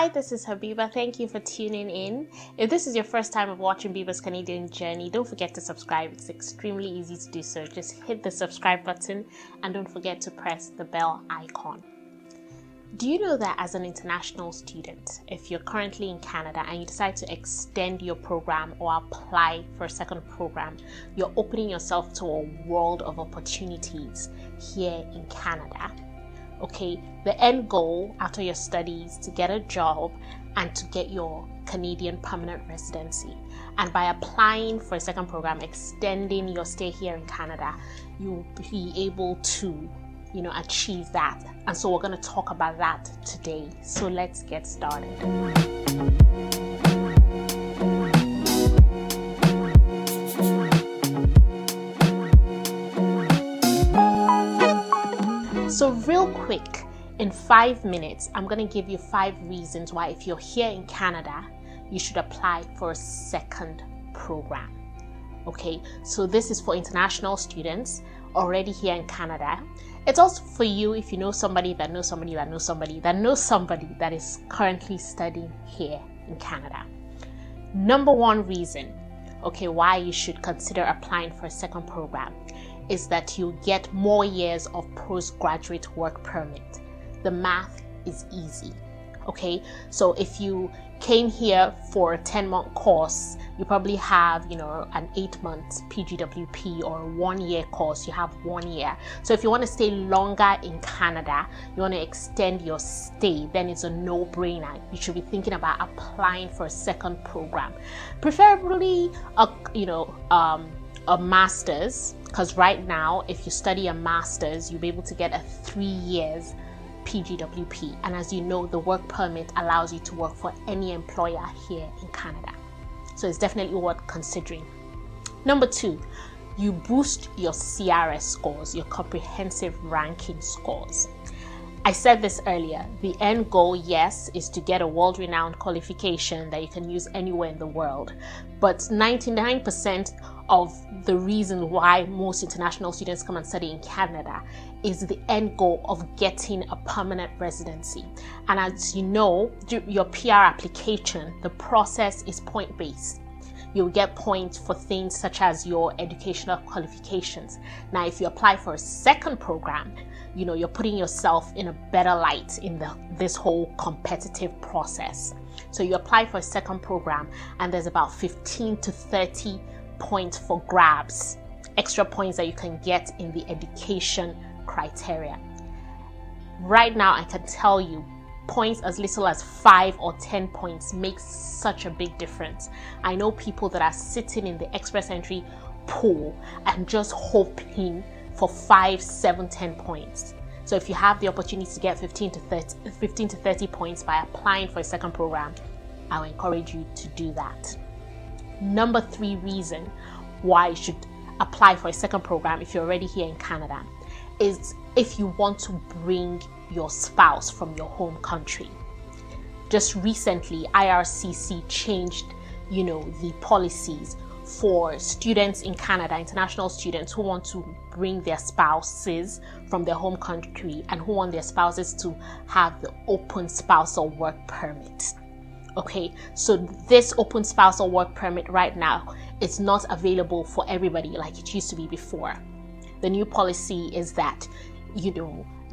Hi, this is Habiba. Thank you for tuning in. If this is your first time of watching Biba's Canadian Journey, don't forget to subscribe. It's extremely easy to do so. Just hit the subscribe button and don't forget to press the bell icon. Do you know that as an international student, if you're currently in Canada and you decide to extend your program or apply for a second program, you're opening yourself to a world of opportunities here in Canada? Okay, the end goal after your studies to get a job and to get your Canadian permanent residency. And by applying for a second program, extending your stay here in Canada, you'll be able to, achieve that. And so we're going to talk about that today. So let's get started. So real quick, in 5 minutes, I'm going to give you 5 reasons why if you're here in Canada, you should apply for a second program. Okay, so this is for international students already here in Canada. It's also for you if you know somebody that knows somebody that knows somebody that knows somebody that is currently studying here in Canada. Number one reason, why you should consider applying for a second program is that you get more years of postgraduate work permit. The math is easy. Okay, so if you came here for a 10-month course, you probably have, an 8-month PGWP, or a 1-year course, you have 1 year. So if you want to stay longer in Canada, you want to extend your stay, then it's a no-brainer. You should be thinking about applying for a second program, preferably a master's, because right now, if you study a master's, you'll be able to get a 3 years PGWP, and as you know, the work permit allows you to work for any employer here in Canada, so it's definitely worth considering. Number 2, you boost your CRS scores, your comprehensive ranking scores. I said this earlier, the end goal, yes, is to get a world-renowned qualification that you can use anywhere in the world, but 99% of the reason why most international students come and study in Canada is the end goal of getting a permanent residency. And as you know, your PR application, the process is point-based. You'll get points for things such as your educational qualifications. Now, if you apply for a second program, you're putting yourself in a better light in this whole competitive process. So you apply for a second program and there's about 15 to 30 points for grabs, extra points that you can get in the education criteria. Right now, I can tell you points as little as 5 or 10 points makes such a big difference. I know people that are sitting in the express entry pool and just hoping for 5, 7, 10 points. So if you have the opportunity to get 15 to 30 points by applying for a second program, I will encourage you to do that. Number 3 reason why you should apply for a second program if you're already here in Canada is if you want to bring your spouse from your home country. Just recently, IRCC changed, the policies for students in Canada, international students who want to bring their spouses from their home country and who want their spouses to have the open spousal work permit. Okay, so this open spousal work permit right now is not available for everybody like it used to be before. The new policy is that,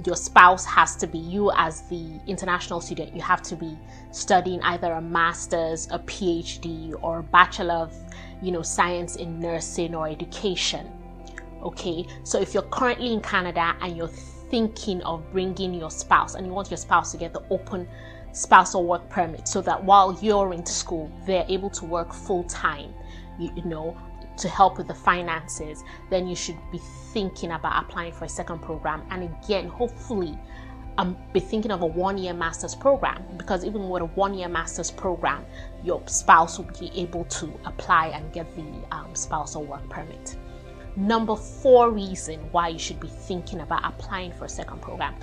your spouse has to be, you as the international student, you have to be studying either a master's, a PhD, or a Bachelor of, Science in Nursing or Education. Okay, so if you're currently in Canada and you're thinking of bringing your spouse and you want your spouse to get the open spousal work permit so that while you're into school, they're able to work full-time, to help with the finances, then you should be thinking about applying for a second program. And again, hopefully, be thinking of a 1-year master's program, because even with a 1-year master's program, your spouse will be able to apply and get the spousal work permit. Number 4 reason why you should be thinking about applying for a second program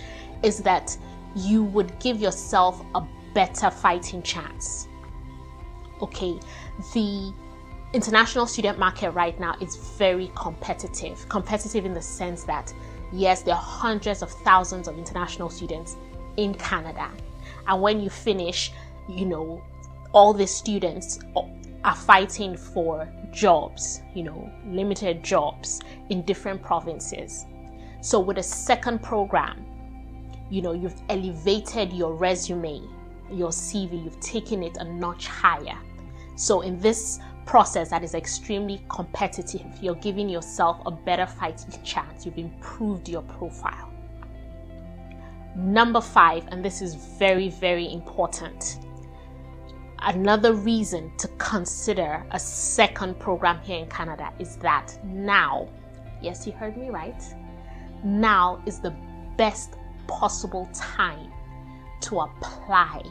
is that you would give yourself a better fighting chance. Okay, the international student market right now is very competitive in the sense that, yes, there are hundreds of thousands of international students in Canada, and when you finish, all the students are fighting for jobs, limited jobs in different provinces. So with a second program, you've elevated your resume, your CV, you've taken it a notch higher. So in this process that is extremely competitive, you're giving yourself a better fighting chance. You've improved your profile. Number 5, and this is very, very important. Another reason to consider a second program here in Canada is that now, yes, you heard me right, now is the best possible time to apply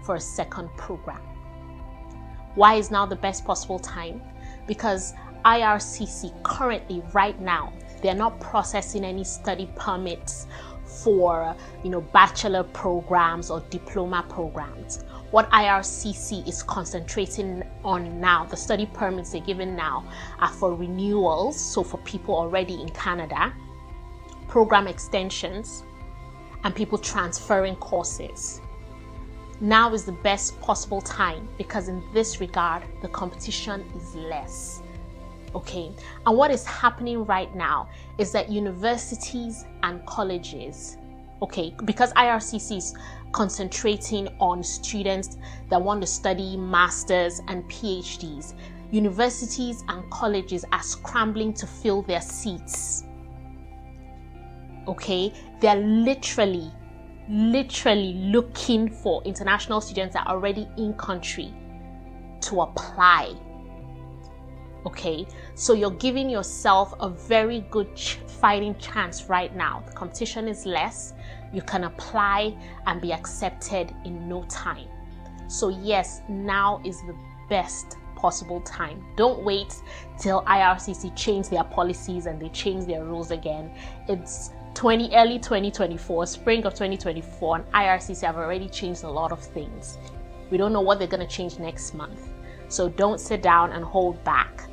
for a second program. Why is now the best possible time? Because IRCC currently, right now, they're not processing any study permits for, bachelor programs or diploma programs. What IRCC is concentrating on now, the study permits they're giving now, are for renewals, so for people already in Canada, program extensions, and people transferring courses. Now is the best possible time because in this regard, the competition is less. Okay, and what is happening right now is that universities and colleges, because IRCC is concentrating on students that want to study masters and PhDs, universities and colleges are scrambling to fill their seats. Okay, they're literally looking for international students that are already in country to apply. Okay, so you're giving yourself a very good fighting chance right now. The competition is less. You can apply and be accepted in no time. So yes, now is the best possible time. Don't wait till IRCC change their policies and they change their rules again. It's early 2024, spring of 2024, and IRCC have already changed a lot of things. We don't know what they're going to change next month. So don't sit down and hold back.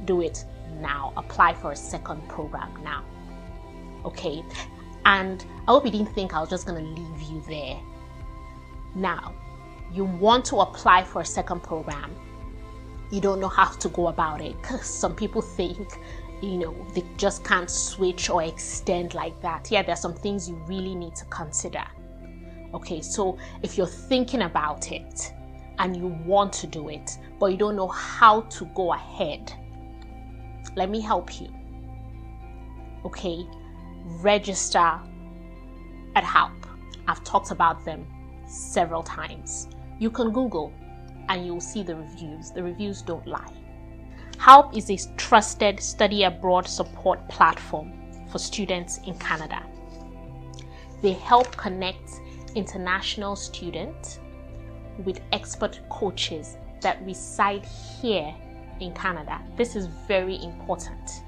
Do it now. Apply for a second program now. Okay? And I hope you didn't think I was just going to leave you there. Now, you want to apply for a second program. You don't know how to go about it. Some people think they just can't switch or extend like that. Yeah, there's some things you really need to consider. Okay, so if you're thinking about it and you want to do it, but you don't know how to go ahead, let me help you. Okay, register at HALP. I've talked about them several times. You can Google and you'll see the reviews. The reviews don't lie. HALP is a trusted study abroad support platform for students in Canada. They help connect international students with expert coaches that reside here in Canada. This is very important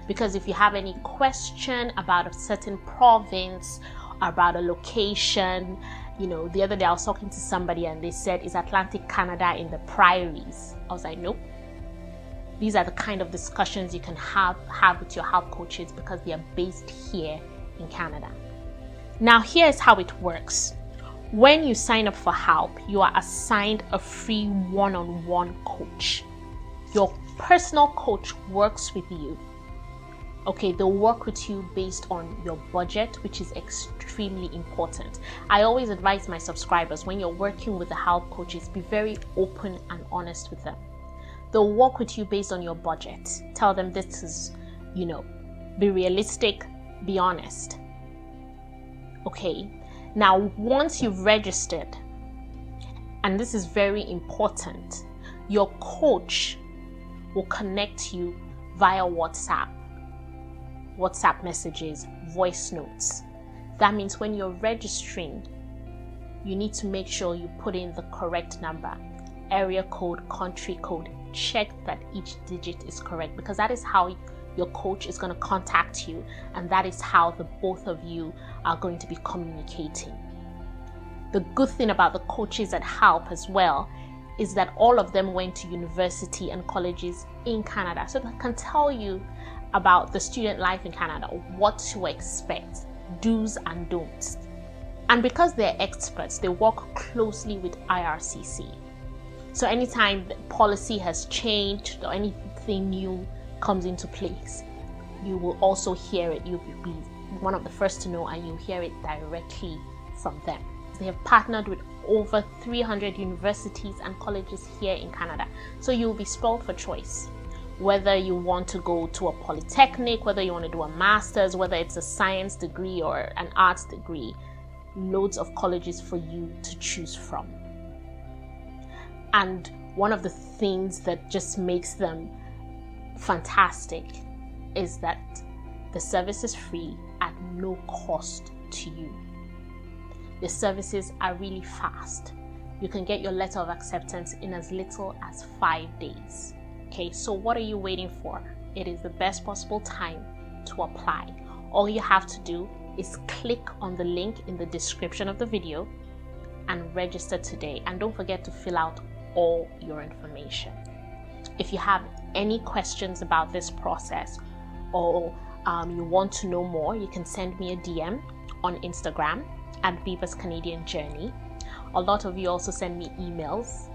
because if you have any question about a certain province, about a location, the other day I was talking to somebody and they said, is Atlantic Canada in the prairies? I was like, nope. These are the kind of discussions you can have with your HALP coaches because they are based here in Canada. Now, here's how it works. When you sign up for HALP, you are assigned a free one-on-one coach. Your personal coach works with you. Okay, they'll work with you based on your budget, which is extremely important. I always advise my subscribers, when you're working with the HALP coaches, be very open and honest with them. They'll work with you based on your budget. Tell them this is, be realistic, be honest. Okay, now once you've registered, and this is very important, your coach will connect you via WhatsApp messages, voice notes. That means when you're registering, you need to make sure you put in the correct number, area code, country code. Check that each digit is correct because that is how your coach is going to contact you, and that is how the both of you are going to be communicating. The good thing about the coaches at HALP as well is that all of them went to university and colleges in Canada, so they can tell you about the student life in Canada, what to expect, do's and don'ts. And because they're experts, they work closely with IRCC. So anytime the policy has changed or anything new comes into place, you will also hear it. You'll be one of the first to know, and you'll hear it directly from them. They have partnered with over 300 universities and colleges here in Canada. So you'll be spoiled for choice. Whether you want to go to a polytechnic, whether you want to do a master's, whether it's a science degree or an arts degree, loads of colleges for you to choose from. And one of the things that just makes them fantastic is that the service is free at no cost to you. The services are really fast. You can get your letter of acceptance in as little as 5 days. Okay, so what are you waiting for? It is the best possible time to apply. All you have to do is click on the link in the description of the video and register today. And don't forget to fill out all your information. If you have any questions about this process or you want to know more, you can send me a DM on Instagram at Viva's Canadian Journey. A lot of you also send me emails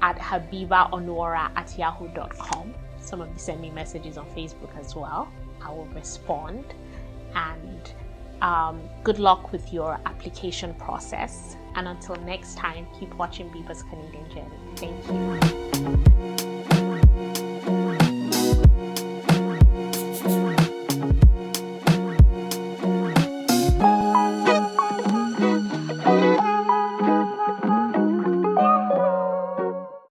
at habibaonwora@yahoo.com. Some of you send me messages on Facebook as well. I will respond. And good luck with your application process. And until next time, keep watching Viva's Canadian Journey. Thank you.